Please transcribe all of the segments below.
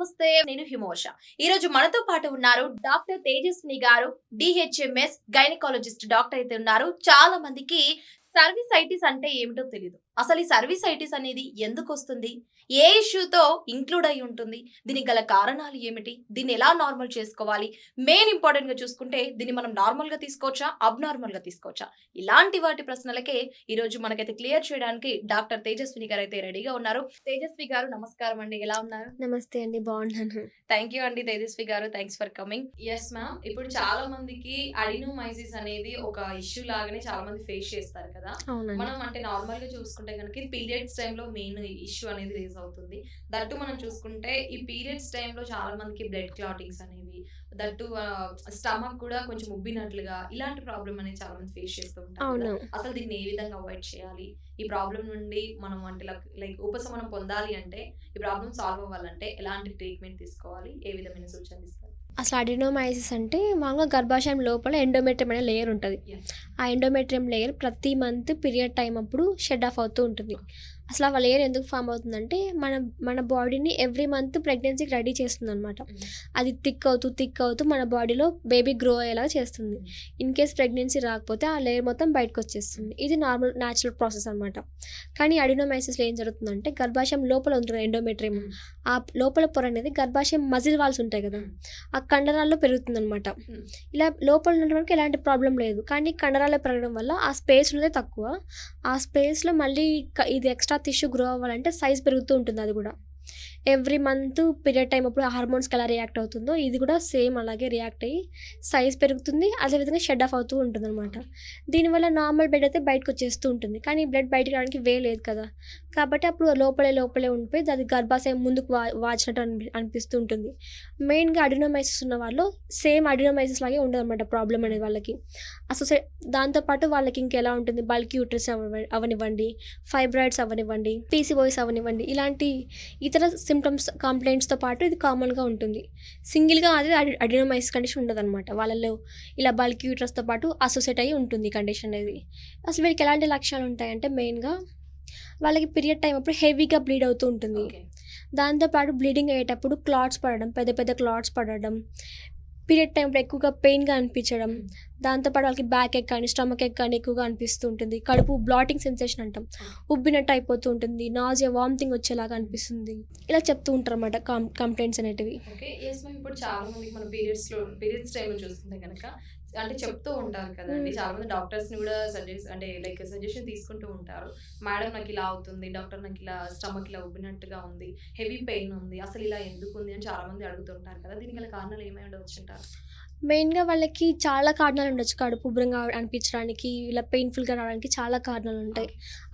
నమస్తే, నేను హిమోష. ఈ రోజు మనతో పాటు ఉన్నారు డాక్టర్ తేజస్విని గారు, డిహెచ్ఎంఎస్ గైనకాలజిస్ట్ డాక్టర్ అయితే ఉన్నారు. చాలా మందికి సర్వీసైటిస్ అంటే ఏమిటో తెలియదు. అసలు ఈ సర్వీసైటిస్ అనేది ఎందుకు వస్తుంది, ఏ ఇష్యూతో ఇంక్లూడ్ అయి ఉంటుంది, దీనికి గల కారణాలు ఏమిటి, దీన్ని ఎలా నార్మల్ చేసుకోవాలి, మెయిన్ ఇంపార్టెంట్ గా చూసుకుంటే దీన్ని మనం నార్మల్ గా తీసుకోవచ్చా, అబ్నార్మల్ గా తీసుకోవచ్చా, ఇలాంటి వాటి ప్రశ్నలకే ఈ రోజు మనకైతే క్లియర్ చేయడానికి డాక్టర్ తేజస్విని గారు అయితే రెడీగా ఉన్నారు. తేజస్వి గారు నమస్కారం అండి, ఎలా ఉన్నారు? నమస్తే అండి, బాగున్నాను. థ్యాంక్ యూ అండి తేజస్వి గారు, thanks for coming. Yes ma'am, ఇప్పుడు చాలా మందికి అడినోమైసిస్ అనేది ఒక ఇష్యూ లాగానే చాలా మంది ఫేస్ చేస్తారు కదా. అవునండి. మనం అంటే నార్మల్ గా చూసుకుంటే కనుక ఇది పీరియడ్స్ టైంలో మెయిన్ ఇష్యూ అనేది రేజ్ అవుతుంది. దట్టు మనం చూసుకుంటే ఈ పీరియడ్స్ టైంలో చాలా మందికి బ్లడ్ క్లాటింగ్స్ అనేవి, దట్టు స్టమక్ కూడా కొంచెం ఉబ్బినట్లుగా ఇలాంటి ప్రాబ్లం అనేది చాలా మంది ఫేస్ చేస్తూ ఉంటారు కదా. అవును. అసలు దీన్ని ఏ విధంగా అవాయిడ్ చేయాలి, ఈ ప్రాబ్లం నుండి మనం అంటే లైక్ ఉపశమనం పొందాలి అంటే, ఈ ప్రాబ్లం సాల్వ్ అవ్వాలంటే ఎలాంటి ట్రీట్మెంట్ తీసుకోవాలి, ఏ విధమైన సూచనలు ఇస్తారు? అసలు అడినోమైసిస్ అంటే మామూలుగా గర్భాశయం లోపల ఎండోమెట్రియం అనే లేయర్ ఉంటుంది. ఆ ఎండోమెట్రియం లేయర్ ప్రతి మంత్ పీరియడ్ టైం అప్పుడు షెడ్ ఆఫ్ అవుతూ ఉంటుంది. అసలు ఆ లేయర్ ఎందుకు ఫామ్ అవుతుందంటే మన మన బాడీని ఎవ్రీ మంత్ ప్రెగ్నెన్సీకి రెడీ చేస్తుంది అనమాట. అది థిక్ అవుతూ మన బాడీలో బేబీ గ్రో అయ్యేలా చేస్తుంది. ఇన్ కేస్ ప్రెగ్నెన్సీ రాకపోతే ఆ లేయర్ మొత్తం బయటకు వచ్చేస్తుంది. ఇది నార్మల్ న్యాచురల్ ప్రాసెస్ అనమాట. కానీ అడినోమైసిస్లో ఏం జరుగుతుందంటే గర్భాశయం లోపల ఉంటుంది ఎండోమెట్రియం. ఆ లోపల పొర అనేది గర్భాశయం మజిల్ వాల్స్ ఉంటాయి కదా, ఆ కండరాల్లో పెరుగుతుందనమాట. ఇలా లోపల ఉండడానికి ఎలాంటి ప్రాబ్లం లేదు, కానీ కండరాల్లో పెరగడం వల్ల ఆ స్పేస్ ఉన్నదే తక్కువ. ఆ స్పేస్లో మళ్ళీ ఇది ఎక్స్ట్రా టిష్యూ గ్రో అవ్వాలంటే సైజ్ పెరుగుతూ ఉంటుంది. అది కూడా ఎవ్రీ మంత్ పీరియడ్ టైం అప్పుడు హార్మోన్స్కి ఎలా రియాక్ట్ అవుతుందో ఇది కూడా సేమ్ అలాగే రియాక్ట్ అయ్యి సైజ్ పెరుగుతుంది, అదేవిధంగా షెడ్ ఆఫ్ అవుతూ ఉంటుంది అనమాట. దీనివల్ల నార్మల్ బ్లడ్ అయితే బయటకు వచ్చేస్తూ ఉంటుంది, కానీ బ్లడ్ బయటకు రావడానికి వే లేదు కదా, కాబట్టి అప్పుడు లోపలే ఉండిపోయి అది గర్భాశయం ముందుకు వాచినట్టు అనిపిస్తూ ఉంటుంది. మెయిన్గా అడినోమైసిస్ ఉన్న వాళ్ళు సేమ్ అడినోమైసిస్ లాగే ఉండదు అనమాట ప్రాబ్లం అనేది వాళ్ళకి. అసలు దాంతోపాటు వాళ్ళకి ఇంకెలా ఉంటుంది, బల్క్ యూట్రస్ అవనివ్వండి, ఫైబ్రాయిడ్స్ అవనివ్వండి, పీసీఓఎస్ అవనివ్వండి, ఇలాంటి ఇతర సిమ్టమ్స్ కంప్లైంట్స్తో పాటు ఇది కామన్గా ఉంటుంది. సింగిల్గా అది అడినోమైసిస్ కండిషన్ ఉండదన్నమాట. వాళ్ళలో ఇలా బల్క్ యూట్రస్తో పాటు అసోసియేట్ అయ్యి ఉంటుంది ఈ కండిషన్ అనేది. అసలు వీళ్ళకి ఎలాంటి లక్షణాలు ఉంటాయంటే మెయిన్గా వాళ్ళకి పీరియడ్ టైం అప్పుడు హెవీగా బ్లీడ్ అవుతూ ఉంటుంది. దాంతోపాటు బ్లీడింగ్ అయ్యేటప్పుడు క్లాట్స్ పడడం, పెద్ద పెద్ద క్లాట్స్ పడడం, పీరియడ్ టైంలో ఎక్కువగా పెయిన్గా అనిపించడం, దాంతోపాటు వాళ్ళకి బ్యాక్ ఎక్ కానీ స్టమక్ ఎక్ కానీ ఎక్కువగా అనిపిస్తూ ఉంటుంది. కడుపు బ్లాటింగ్ సెన్సేషన్ అంటాం, ఉబ్బినట్టు అయిపోతూ ఉంటుంది, నాజియా వామిటింగ్ వచ్చేలాగా అనిపిస్తుంది, ఇలా చెప్తూ ఉంటారు అన్నమాట కంప్లైంట్స్ అనేటివి. Okay, yes ma'am. ఇప్పుడు చాలా మందికి మన పీరియడ్స్ టైంలో చూస్తుంటే కనుక అంటే చెప్తూ ఉంటారు కదండి, చాలా మంది డాక్టర్స్ ని కూడా సజెషన్ తీసుకుంటూ ఉంటారు. మేడం నాకు ఇలా అవుతుంది, డాక్టర్ నాకు ఇలా స్టమక్ ఇలా ఉబ్బినట్టుగా ఉంది, హెవీ పెయిన్ ఉంది, అసలు ఇలా ఎందుకు ఉంది అని చాలా మంది అడుగుతుంటారు కదా. దీనికి గల కారణాలు ఏమై ఉండవచ్చు అంటారు? మెయిన్గా వాళ్ళకి చాలా కారణాలు ఉండొచ్చు. కడుపు ఉబ్బరంగా అనిపించడానికి, ఇలా పెయిన్ఫుల్గా రావడానికి చాలా కారణాలు ఉంటాయి.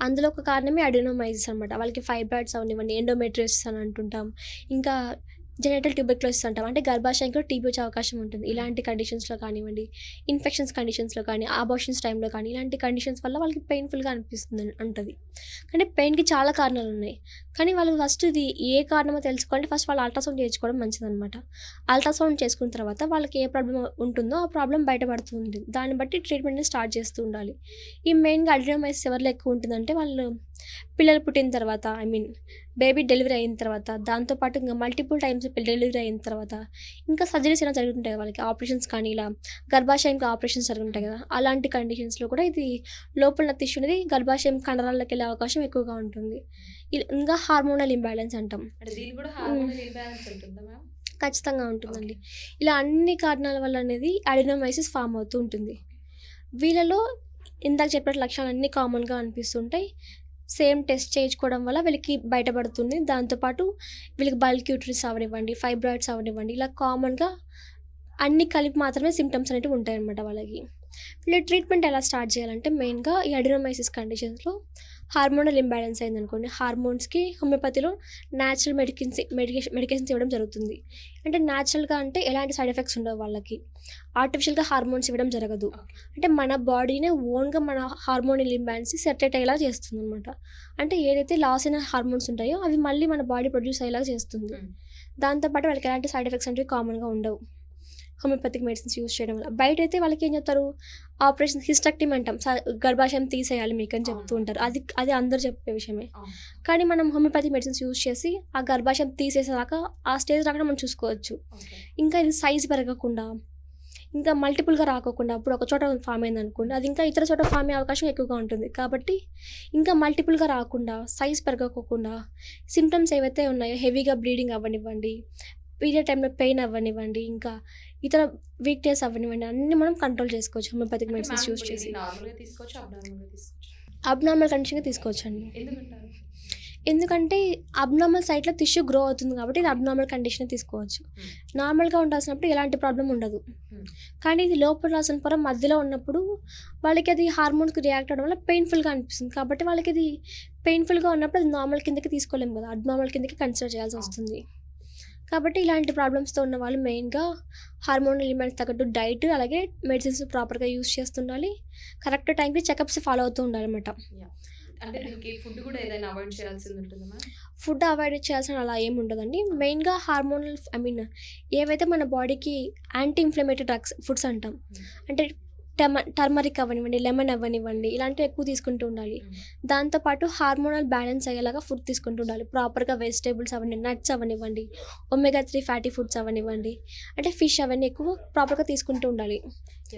అందులో ఒక కారణమే అడినోమైసిస్ అనమాట. వాళ్ళకి ఫైబ్రాయిడ్స్ అవనివ్వండి, ఎండోమెట్రియోసిస్ అని అంటుంటాం, ఇంకా జెనిటల్ ట్యూబర్క్లోసిస్ అంటాం, అంటే గర్భాశయం కూడా టీబీ వచ్చే అవకాశం ఉంటుంది. ఇలాంటి కండిషన్స్లో కానివ్వండి, ఇన్ఫెక్షన్స్ కండిషన్స్లో కానీ, అబార్షన్స్ టైంలో కానీ, ఇలాంటి కండిషన్స్ వల్ల వాళ్ళకి పెయిన్ఫుల్గా అనిపిస్తుంది ఉంటుంది. కానీ పెయిన్కి చాలా కారణాలు ఉన్నాయి. కానీ వాళ్ళు ఫస్ట్ ఇది ఏ కారణమో తెలుసుకోవాలంటే ఫస్ట్ వాళ్ళు అల్ట్రాసౌండ్ చేయించుకోవడం మంచిదన్నమాట. అల్ట్రాసౌండ్ చేసుకున్న తర్వాత వాళ్ళకి ఏ ప్రాబ్లం ఉంటుందో ఆ ప్రాబ్లం బయటపడుతుంది. దాన్ని బట్టి ట్రీట్మెంట్ని స్టార్ట్ చేస్తూ ఉండాలి. ఈ మెయిన్గా అడినోమైసిస్ ఎవరిలో ఎక్కువ ఉంటుందంటే వాళ్ళు పిల్లలు పుట్టిన తర్వాత, బేబీ డెలివరీ అయిన తర్వాత, దాంతోపాటు ఇంకా మల్టిపుల్ టైమ్స్ డెలివరీ అయిన తర్వాత, ఇంకా సర్జరీస్ అయినా జరుగుతుంటాయి కదా వాళ్ళకి, ఆపరేషన్స్ కానీ ఇలా గర్భాశయంకి ఆపరేషన్స్ జరుగుతుంటాయి కదా, అలాంటి కండిషన్స్లో కూడా ఇది లోపల టిష్యూ అనేది గర్భాశయం కండరాల్లోకి వెళ్ళే అవకాశం ఎక్కువగా ఉంటుంది. ఇంకా హార్మోనల్ ఇంబ్యాలెన్స్ అంటాం. ఖచ్చితంగా ఉంటుందండి. ఇలా అన్ని కారణాల వల్ల అనేది అడినోమైసిస్ ఫామ్ అవుతూ ఉంటుంది. వీళ్ళలో ఇందాక చెప్పిన లక్షణాలు అన్నీ కామన్గా అనిపిస్తుంటాయి. సేమ్ టెస్ట్ చేయించుకోవడం వల్ల వీళ్ళకి బయటపడుతుంది. దాంతోపాటు వీళ్ళకి బల్క్ యూట్రస్ అవనివ్వండి, ఫైబ్రాయిడ్స్ అవనివ్వండి, ఇలా కామన్గా అన్ని కలిపి మాత్రమే సిమ్టమ్స్ అనేవి ఉంటాయన్నమాట వాళ్ళకి. వీళ్ళ ట్రీట్మెంట్ ఎలా స్టార్ట్ చేయాలంటే మెయిన్గా ఈ అడినోమైసిస్ కండిషన్స్లో హార్మోనల్ ఇంబ్యాలెన్స్ అయిందనుకోండి, హార్మోన్స్కి హోమియోపతిలో న్యాచురల్ మెడికేషన్స్ ఇవ్వడం జరుగుతుంది. అంటే న్యాచురల్గా అంటే ఎలాంటి సైడ్ ఎఫెక్ట్స్ ఉండవు వాళ్ళకి. ఆర్టిఫిషియల్గా హార్మోన్స్ ఇవ్వడం జరగదు. అంటే మన బాడీనే ఓన్గా మన హార్మోనల్ ఇంబ్యాలెన్స్ సెటరేట్ అయ్యేలా చేస్తుంది అనమాట. అంటే ఏదైతే లాస్ అయిన హార్మోన్స్ ఉంటాయో అవి మళ్ళీ మన బాడీ ప్రొడ్యూస్ అయ్యేలా చేస్తుంది. దాంతోపాటు వాళ్ళకి ఎలాంటి సైడ్ ఎఫెక్ట్స్ అనేవి కామన్గా ఉండవు. హోమియోపతిక్ మెడిసిన్స్ యూజ్ చేయడం వల్ల. బయటైతే వాళ్ళకి ఏం చెప్తారు, ఆపరేషన్ హిస్టెక్టమీ అంటాం, గర్భాశయం తీసేయాలి మీకు అని చెప్తూ ఉంటారు. అది అది అందరూ చెప్పే విషయమే. కానీ మనం హోమియోపతిక్ మెడిసిన్స్ యూజ్ చేసి ఆ గర్భాశయం తీసేసేదాకా ఆ స్టేజ్ రాకుండా మనం చూసుకోవచ్చు. ఇంకా ఇది సైజ్ పెరగకుండా, ఇంకా మల్టిపుల్గా రాకోకుండా, అప్పుడు ఒక చోట ఫామ్ అయింది అనుకోండి, అది ఇంకా ఇతర చోట ఫామ్ అయ్యే అవకాశం ఎక్కువగా ఉంటుంది. కాబట్టి ఇంకా మల్టిపుల్గా రాకుండా, సైజ్ పెరగకోకుండా, సిమ్టమ్స్ ఏవైతే ఉన్నాయో హెవీగా బ్లీడింగ్ అవ్వనివ్వండి, పీరియడ్ టైంలో పెయిన్ అవ్వనివ్వండి, ఇంకా ఇతర వీక్నెస్ అవ్వనివ్వండి, అన్నీ మనం కంట్రోల్ చేసుకోవచ్చు హోమియోపతిక్ మెడిసిన్స్ యూజ్ చేసి. అబ్నార్మల్ కండిషన్గా తీసుకోవచ్చు అండి. ఎందుకంటే అబ్నార్మల్ సైట్లో టిష్యూ గ్రో అవుతుంది కాబట్టి ఇది అబ్నార్మల్ కండిషన్ తీసుకోవచ్చు. నార్మల్గా ఉండాల్సినప్పుడు ఎలాంటి ప్రాబ్లం ఉండదు. కానీ ఇది లోపల రాసిన పొర మధ్యలో ఉన్నప్పుడు వాళ్ళకి అది హార్మోన్స్కి రియాక్ట్ అవ్వడం వల్ల పెయిన్ఫుల్గా అనిపిస్తుంది. కాబట్టి వాళ్ళకి అది పెయిన్ఫుల్గా ఉన్నప్పుడు అది నార్మల్ కిందకి తీసుకోలేము కదా, అబ్నార్మల్ కిందకి కన్సిడర్ చేయాల్సి వస్తుంది. కాబట్టి ఇలాంటి ప్రాబ్లమ్స్తో ఉన్న వాళ్ళు మెయిన్గా హార్మోన్ ఎలిమెంట్స్ తగ్గట్టు డైట్, అలాగే మెడిసిన్స్ ప్రాపర్గా యూస్ చేస్తుండాలి, కరెక్ట్ టైంకి చెకప్స్ ఫాలో అవుతూ ఉండాలన్నమాట. అంటే దీనికి ఫుడ్ కూడా ఏదైనా అవాయిడ్ చేయాల్సింది ఉంటుందా? ఫుడ్ అవాయిడ్ చేయాల్సిన అలా ఏమి ఉండదండి. మెయిన్గా హార్మోనల్ ఏవైతే మన బాడీకి యాంటీ ఇన్ఫ్లమేటరీ డ్రగ్స్ ఫుడ్స్ అంటాం, అంటే టర్మరిక్ అవ్వనివ్వండి, లెమన్ అవ్వనివ్వండి, ఇలాంటివి ఎక్కువ తీసుకుంటూ ఉండాలి. దాంతోపాటు హార్మోనల్ బ్యాలెన్స్ అయ్యేలాగా ఫుడ్ తీసుకుంటూ ఉండాలి. ప్రాపర్గా వెజిటేబుల్స్ అవన్నీ, నట్స్ అవ్వనివ్వండి, ఒమేగా 3 ఫ్యాటీ ఫుడ్స్ అవ్వనివ్వండి, అంటే ఫిష్ అవన్నీ ఎక్కువ ప్రాపర్గా తీసుకుంటూ ఉండాలి.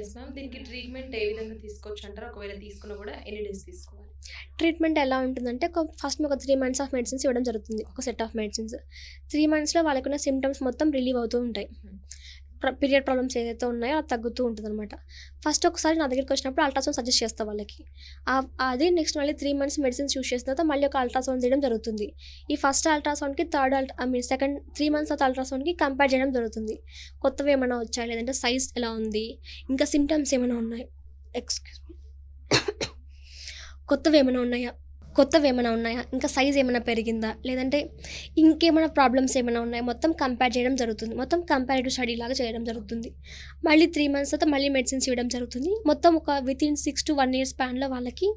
Yes ma'am. దీనికి ట్రీట్మెంట్ ఏ విధంగా తీసుకోవచ్చు అంటారు? ఒకవేళ తీసుకున్నా కూడా ఎన్ని డేస్ తీసుకోవాలి? ట్రీట్మెంట్ ఎలా ఉంటుందంటే ఫస్ట్ ఒక 3 months ఆఫ్ మెడిసిన్స్ ఇవ్వడం జరుగుతుంది, ఒక సెట్ ఆఫ్ మెడిసిన్స్. 3 monthsలో వాళ్ళకున్న సిమ్టమ్స్ మొత్తం రిలీవ్ అవుతూ ఉంటాయి. పీరియడ్ ప్రాబ్లమ్స్ ఏదైతే ఉన్నాయో అది తగ్గుతూ ఉంటుంది అనమాట. ఫస్ట్ ఒకసారి నా దగ్గరికి వచ్చినప్పుడు అల్ట్రాసౌండ్ సజెస్ట్ చేస్తా వాళ్ళకి. అది నెక్స్ట్ మళ్ళీ 3 months మెడిసిన్స్ యూస్ చేసిన తర్వాత మళ్ళీ ఒక అల్ట్రాసౌండ్ చేయడం జరుగుతుంది. ఈ ఫస్ట్ అల్ట్రాసౌండ్కి సెకండ్ 3 months తర్వాత అల్ట్రాసౌండ్కి కంపేర్ చేయడం జరుగుతుంది. కొత్తవి ఏమైనా వచ్చాయి, లేదంటే సైజ్ ఎలా ఉంది, ఇంకా సిమ్టమ్స్ ఏమైనా ఉన్నాయి, కొత్తవి ఏమైనా ఉన్నాయా, ఇంకా సైజ్ ఏమైనా పెరిగిందా, లేదంటే ఇంకేమైనా ప్రాబ్లమ్స్ ఏమైనా ఉన్నాయా, మొత్తం కంపేర్ చేయడం జరుగుతుంది. మొత్తం కంపారిటివ్ స్టడీ లాగా చేయడం జరుగుతుంది. మళ్ళీ 3 months తర్వాత మళ్ళీ మెడిసిన్స్ ఇవ్వడం జరుగుతుంది. మొత్తం ఒక వితిన్ 6 to 1 year స్పాన్లో వాళ్ళకి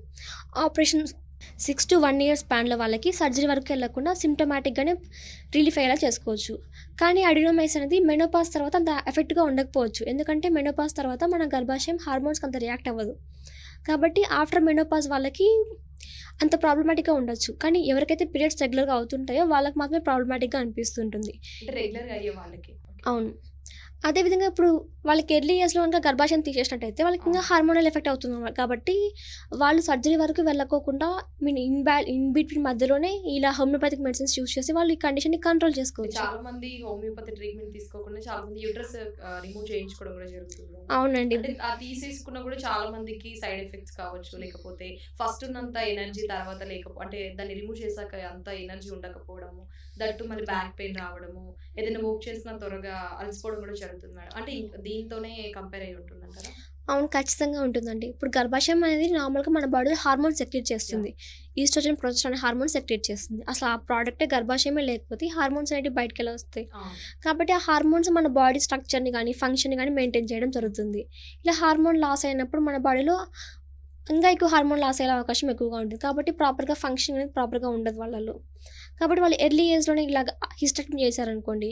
6 to 1 year స్పాన్లో వాళ్ళకి సర్జరీ వరకు వెళ్ళకుండా సిమ్టమాటిక్గానే రిలీఫ్ అయ్యేలా చేసుకోవచ్చు. కానీ అడినోమైసిస్ అనేది మెనోపాజ్ తర్వాత అంత ఎఫెక్ట్గా ఉండకపోవచ్చు. ఎందుకంటే మెనోపాజ్ తర్వాత మన గర్భాశయం హార్మోన్స్కి అంత రియాక్ట్ అవ్వదు. కాబట్టి ఆఫ్టర్ మెనోపాజ్ వాళ్ళకి అంత ప్రాబ్లమాటిక్గా ఉండొచ్చు. కానీ ఎవరికైతే పీరియడ్స్ రెగ్యులర్గా అవుతుంటాయో వాళ్ళకి మాత్రమే ప్రాబ్లమాటిక్గా అనిపిస్తుంటుంది. రెగ్యులర్గా అయ్యే వాళ్ళకి. అవును. అదేవిధంగా ఇప్పుడు వాళ్ళకి ఎర్లీ ఇయర్స్లో కనుక గర్భాశయం తీసేసినట్టయితే వాళ్ళకి ఇంకా హార్మోనల్ ఎఫెక్ట్ అవుతుంది. కాబట్టి వాళ్ళు సర్జరీ వరకు వెళ్ళకోకుండా ఇన్ బిట్వీన్ మధ్యలోనే ఇలా హోమియోపతిక్ మెడిసిన్స్ యూస్ చేసి వాళ్ళు ఈ కండిషన్ని కంట్రోల్ చేసుకోవచ్చు. చాలా మంది హోమియోపతి ట్రీట్మెంట్ తీసుకోకుండా చాలా మంది యూట్రస్ రిమూవ్ చేయించుకోవడం కూడా జరుగుతుంది. అవునండి. తీసేసుకున్నా కూడా చాలా మందికి సైడ్ ఎఫెక్ట్స్ కావచ్చు, లేకపోతే ఫస్ట్ ఉన్నంత ఎనర్జీ తర్వాత అంటే దాన్ని రిమూవ్ చేశాక అంత ఎనర్జీ ఉండకపోవడము, దట్టు మళ్ళీ బ్యాక్ పెయిన్ రావడము, ఏదైనా మూవ్ చేసినా త్వరగా అలసిపోవడం కూడా జరుగుతుంది మేడం. అంటే దీంతోనే కంపేర్ అయ్యి ఉంటుందంటారా? అవును, ఖచ్చితంగా ఉంటుందండి. ఇప్పుడు గర్భాశయం అనేది నార్మల్గా మన బాడీలో హార్మోన్స్ సెక్రెట్ చేస్తుంది. ఈస్ట్రోజన్, ప్రొజెస్టెరాన్ అనే హార్మోన్స్ సెక్రెట్ చేస్తుంది. అసలు ఆ ప్రోడక్టే గర్భాశయమే లేకపోతే హార్మోన్స్ అనేవి బయటకు ఎలా వస్తాయి? కాబట్టి ఆ హార్మోన్స్ మన బాడీ స్ట్రక్చర్ని కానీ ఫంక్షన్ని కానీ మెయింటైన్ చేయడం జరుగుతుంది. ఇలా హార్మోన్ లాస్ అయినప్పుడు మన బాడీలో ఇంకా ఎక్కువ హార్మోన్ లాస్ అయ్యే అవకాశం ఎక్కువగా ఉంటుంది. కాబట్టి ప్రాపర్గా ఫంక్షన్ అనేది ప్రాపర్గా ఉండదు వాళ్ళలో. కాబట్టి వాళ్ళు ఎర్లీ ఏజ్లోనే ఇలాగ హిస్టెక్టమీ చేశారనుకోండి,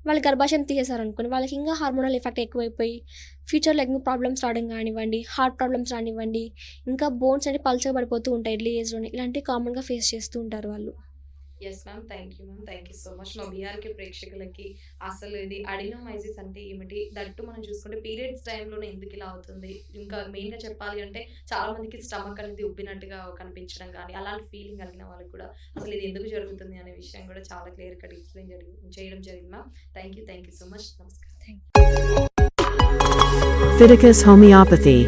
వాళ్ళు గర్భాశయం తీసేశారనుకోండి, వాళ్ళకి ఇంకా హార్మోనల్ ఎఫెక్ట్ ఎక్కువైపోయి ఫ్యూచర్లో ఇంకా ప్రాబ్లమ్స్ రావడం కానివ్వండి, హార్ట్ ప్రాబ్లమ్స్ రానివ్వండి, ఇంకా బోన్స్ అనేవి పల్చగా పడిపోతూ ఉంటాయి ఎర్లీ ఏజ్లోనే. ఇలాంటివి కామన్గా ఫేస్ చేస్తూ ఉంటారు వాళ్ళు. Yes ma'am. Thank you ma'am. Thank you so much. మా బీఆర్కే ప్రేక్షకులకి అసలు ఇది అడినోమైసిస్ అంటే ఏమిటి, దట్టు మనం చూసుకుంటే పీరియడ్స్ టైంలోనే ఎందుకు ఇలా అవుతుంది, ఇంకా మెయిన్గా చెప్పాలి అంటే చాలా మందికి స్టమక్ అనేది ఉబ్బినట్టుగా కనిపించడం కానీ అలాంటి ఫీలింగ్ కలిగిన వాళ్ళకి కూడా అసలు ఇది ఎందుకు జరుగుతుంది అనే విషయం కూడా చాలా క్లియర్ కట్ ఎక్స్ప్లెయిన్ చేయడం జరిగింది ma'am. Thank you so much. నమస్కారం. Fiticus Homeopathy